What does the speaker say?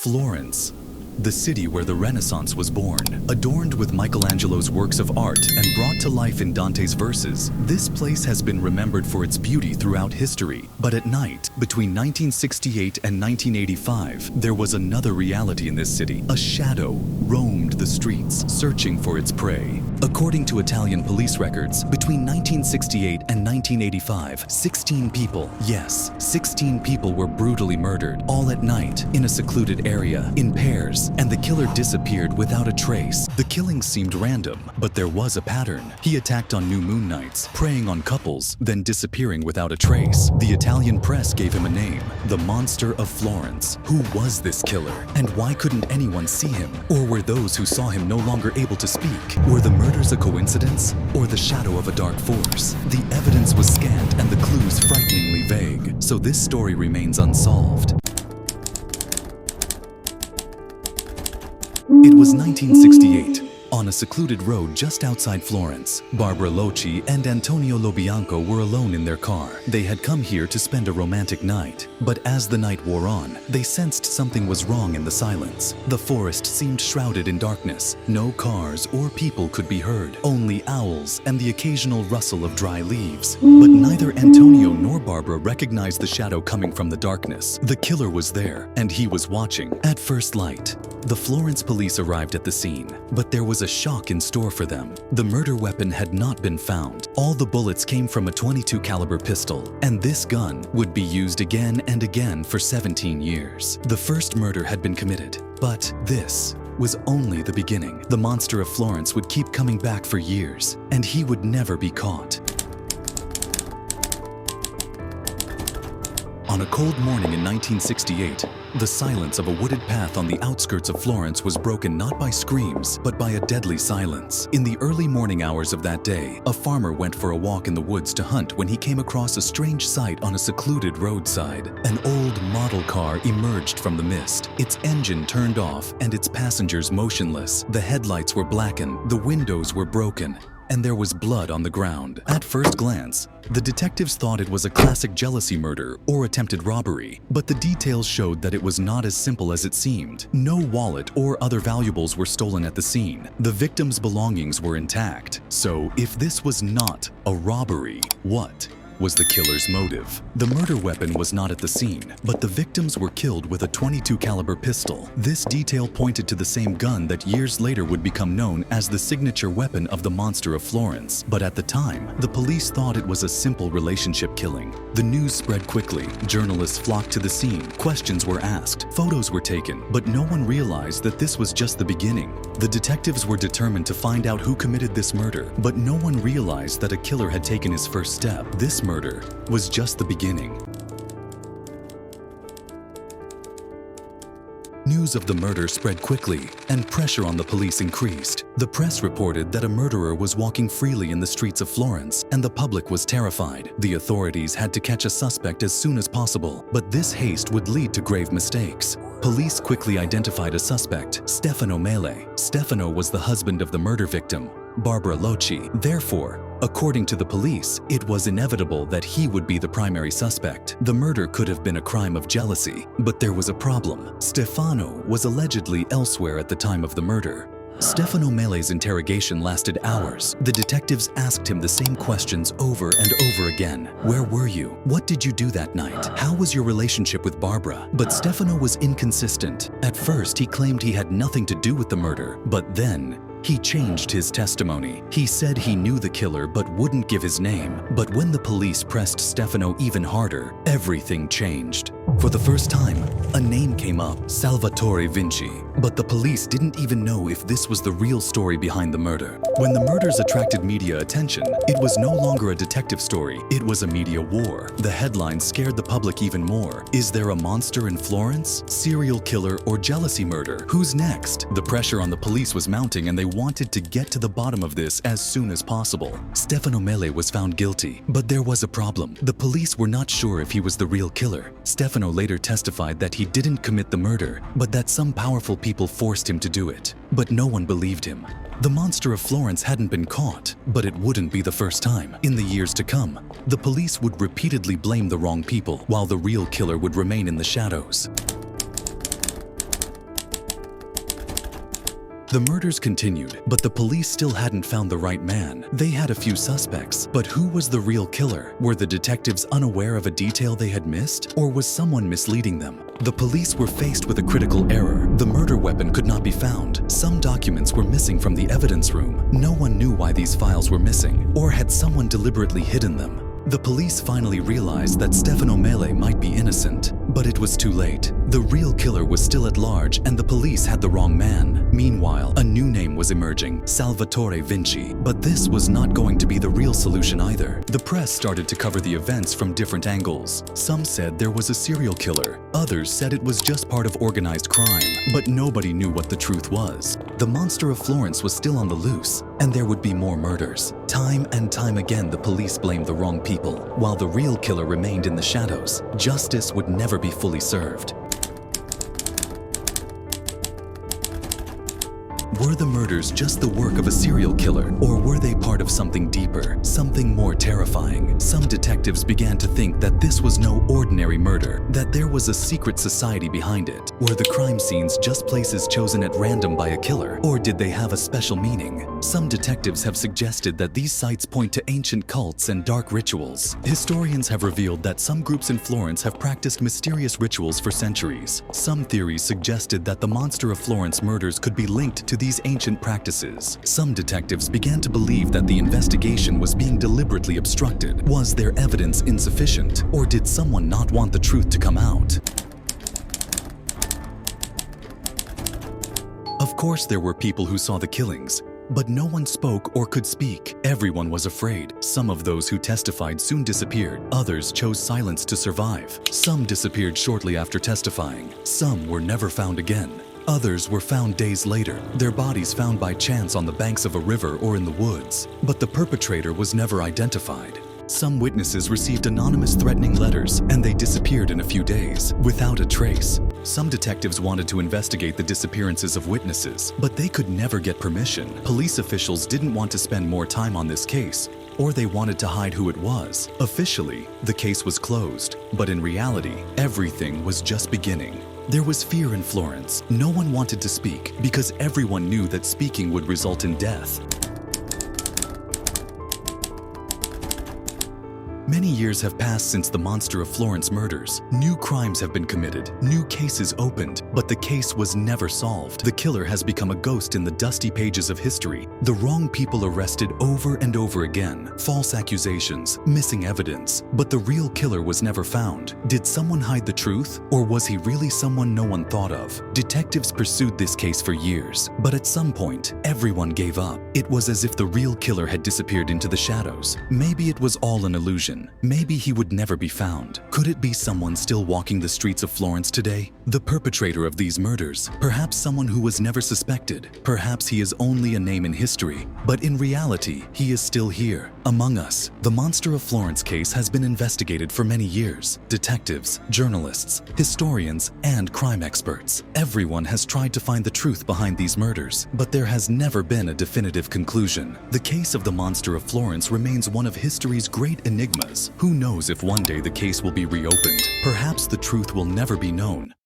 Florence, the city where the Renaissance was born. Adorned with Michelangelo's works of art and brought to life in Dante's verses, this place has been remembered for its beauty throughout history. But at night, between 1968 and 1985, there was another reality in this city. A shadow roamed the streets, searching for its prey. According to Italian police records, between 1968 and 1985, 16 people, yes, 16 people were brutally murdered, all at night, in a secluded area, in pairs, and the killer disappeared without a trace. The killings seemed random, but there was a pattern. He attacked on new moon nights, preying on couples, then disappearing without a trace. The Italian press gave him a name, the Monster of Florence. Who was this killer? And why couldn't anyone see him? Or were those who saw him no longer able to speak? Were the murders a coincidence? Or the shadow of a dark force? The evidence was scant and the clues frighteningly vague, so this story remains unsolved. It was 1968. On a secluded road just outside Florence, Barbara Locci and Antonio Lobianco were alone in their car. They had come here to spend a romantic night, but as the night wore on, they sensed something was wrong in the silence. The forest seemed shrouded in darkness. No cars or people could be heard, only owls and the occasional rustle of dry leaves. But neither Antonio nor Barbara recognized the shadow coming from the darkness. The killer was there, and he was watching. At first light, the Florence police arrived at the scene, but there was a shock in store for them. The murder weapon had not been found. All the bullets came from a .22 caliber pistol, and this gun would be used again and again for 17 years. The first murder had been committed, but this was only the beginning. The Monster of Florence would keep coming back for years, and he would never be caught. On a cold morning in 1968, the silence of a wooded path on the outskirts of Florence was broken not by screams, but by a deadly silence. In the early morning hours of that day, a farmer went for a walk in the woods to hunt when he came across a strange sight on a secluded roadside. An old model car emerged from the mist, its engine turned off and its passengers motionless. The headlights were blackened, the windows were broken, and there was blood on the ground. At first glance, the detectives thought it was a classic jealousy murder or attempted robbery, but the details showed that it was not as simple as it seemed. No wallet or other valuables were stolen at the scene. The victim's belongings were intact. So if this was not a robbery, what was the killer's motive? The murder weapon was not at the scene, but the victims were killed with a .22 caliber pistol. This detail pointed to the same gun that years later would become known as the signature weapon of the Monster of Florence. But at the time, the police thought it was a simple relationship killing. The news spread quickly. Journalists flocked to the scene. Questions were asked. Photos were taken, but no one realized that this was just the beginning. The detectives were determined to find out who committed this murder, but no one realized that a killer had taken his first step. This murder was just the beginning. News of the murder spread quickly, and pressure on the police increased. The press reported that a murderer was walking freely in the streets of Florence, and the public was terrified. The authorities had to catch a suspect as soon as possible, but this haste would lead to grave mistakes. Police quickly identified a suspect, Stefano Mele. Stefano was the husband of the murder victim, Barbara Locci. Therefore, according to the police, it was inevitable that he would be the primary suspect. The murder could have been a crime of jealousy, but there was a problem. Stefano was allegedly elsewhere at the time of the murder. Stefano Mele's interrogation lasted hours. The detectives asked him the same questions over and over again. Where were you? What did you do that night? How was your relationship with Barbara? But Stefano was inconsistent. At first, he claimed he had nothing to do with the murder, but then he changed his testimony. He said he knew the killer but wouldn't give his name. But when the police pressed Stefano even harder, everything changed. For the first time, a name came up, Salvatore Vinci. But the police didn't even know if this was the real story behind the murder. When the murders attracted media attention, it was no longer a detective story, it was a media war. The headlines scared the public even more. Is there a monster in Florence? Serial killer or jealousy murder? Who's next? The pressure on the police was mounting, and they wanted to get to the bottom of this as soon as possible. Stefano Mele was found guilty, but there was a problem. The police were not sure if he was the real killer. Stefano later testified that he didn't commit the murder, but that some powerful people forced him to do it. But no one believed him. The Monster of Florence hadn't been caught, but it wouldn't be the first time. In the years to come, the police would repeatedly blame the wrong people, while the real killer would remain in the shadows. The murders continued, but the police still hadn't found the right man. They had a few suspects, but who was the real killer? Were the detectives unaware of a detail they had missed, or was someone misleading them? The police were faced with a critical error. The murder weapon could not be found. Some documents were missing from the evidence room. No one knew why these files were missing, or had someone deliberately hidden them. The police finally realized that Stefano Mele might be innocent, but it was too late. The real killer was still at large, and the police had the wrong man. Meanwhile, a new name was emerging, Salvatore Vinci. But this was not going to be the real solution either. The press started to cover the events from different angles. Some said there was a serial killer. Others said it was just part of organized crime. But nobody knew what the truth was. The Monster of Florence was still on the loose, and there would be more murders. Time and time again, the police blamed the wrong people, while the real killer remained in the shadows. Justice would never be fully served. Were the murders just the work of a serial killer, or were they part of something deeper, something more terrifying? Some detectives began to think that this was no ordinary murder, that there was a secret society behind it. Were the crime scenes just places chosen at random by a killer, or did they have a special meaning? Some detectives have suggested that these sites point to ancient cults and dark rituals. Historians have revealed that some groups in Florence have practiced mysterious rituals for centuries. Some theories suggested that the Monster of Florence murders could be linked to these ancient practices. Some detectives began to believe that the investigation was being deliberately obstructed. Was their evidence insufficient, or did someone not want the truth to come out? Of course, there were people who saw the killings, but no one spoke or could speak. Everyone was afraid. Some of those who testified soon disappeared. Others chose silence to survive. Some disappeared shortly after testifying. Some were never found again. Others were found days later, their bodies found by chance on the banks of a river or in the woods. But the perpetrator was never identified. Some witnesses received anonymous threatening letters, and they disappeared in a few days, without a trace. Some detectives wanted to investigate the disappearances of witnesses, but they could never get permission. Police officials didn't want to spend more time on this case, or they wanted to hide who it was. Officially, the case was closed, but in reality, everything was just beginning. There was fear in Florence. No one wanted to speak because everyone knew that speaking would result in death. Many years have passed since the Monster of Florence murders. New crimes have been committed, new cases opened, but the case was never solved. The killer has become a ghost in the dusty pages of history. The wrong people arrested over and over again. False accusations, missing evidence, but the real killer was never found. Did someone hide the truth, or was he really someone no one thought of? Detectives pursued this case for years, but at some point, everyone gave up. It was as if the real killer had disappeared into the shadows. Maybe it was all an illusion. Maybe he would never be found. Could it be someone still walking the streets of Florence today? The perpetrator of these murders, perhaps someone who was never suspected. Perhaps he is only a name in history, but in reality, he is still here, among us. The Monster of Florence case has been investigated for many years. Detectives, journalists, historians, and crime experts. Everyone has tried to find the truth behind these murders, but there has never been a definitive conclusion. The case of the Monster of Florence remains one of history's great enigmas. Who knows if one day the case will be reopened? Perhaps the truth will never be known.